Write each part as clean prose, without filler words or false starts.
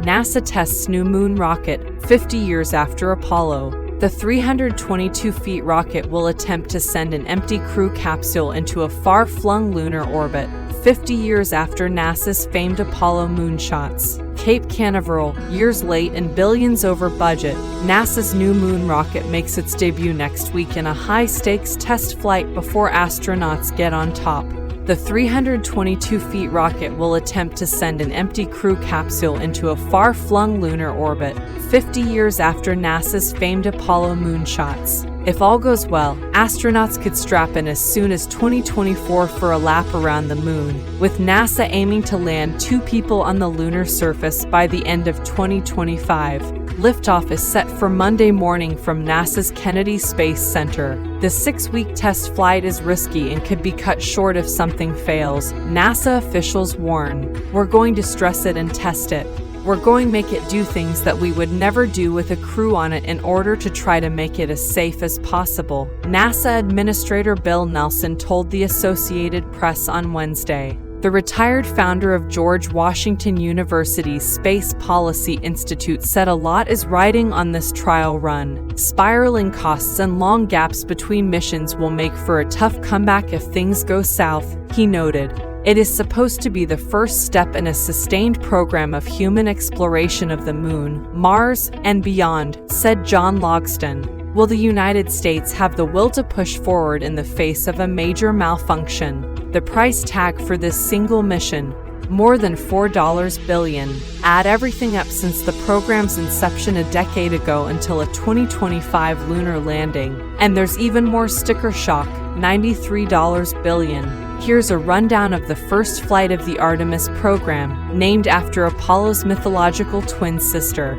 NASA tests new moon rocket, 50 years after Apollo. The 322 feet rocket will attempt to send an empty crew capsule into a far-flung lunar orbit, 50 years after NASA's famed Apollo moonshots. Cape Canaveral, years late and billions over budget, NASA's new moon rocket makes its debut next week in a high-stakes test flight before astronauts get on top. The 322 feet rocket will attempt to send an empty crew capsule into a far-flung lunar orbit, 50 years after NASA's famed Apollo moonshots. If all goes well, astronauts could strap in as soon as 2024 for a lap around the moon, with NASA aiming to land 2 people on the lunar surface by the end of 2025. Liftoff is set for Monday morning from NASA's Kennedy Space Center. The 6-week test flight is risky and could be cut short if something fails, NASA officials warn. "We're going to stress it and test it. We're going to make it do things that we would never do with a crew on it in order to try to make it as safe as possible," NASA Administrator Bill Nelson told the Associated Press on Wednesday. The retired founder of George Washington University's Space Policy Institute said a lot is riding on this trial run. Spiraling costs and long gaps between missions will make for a tough comeback if things go south, he noted. It is supposed to be the first step in a sustained program of human exploration of the Moon, Mars, and beyond, said John Logston. Will the United States have the will to push forward in the face of a major malfunction? The price tag for this single mission, more than $4 billion. Add everything up since the program's inception a decade ago until a 2025 lunar landing. And there's even more sticker shock, $93 billion. Here's a rundown of the first flight of the Artemis program, named after Apollo's mythological twin sister.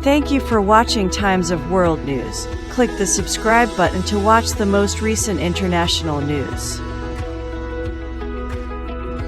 Thank you for watching Times of World News. Click the subscribe button to watch the most recent international news.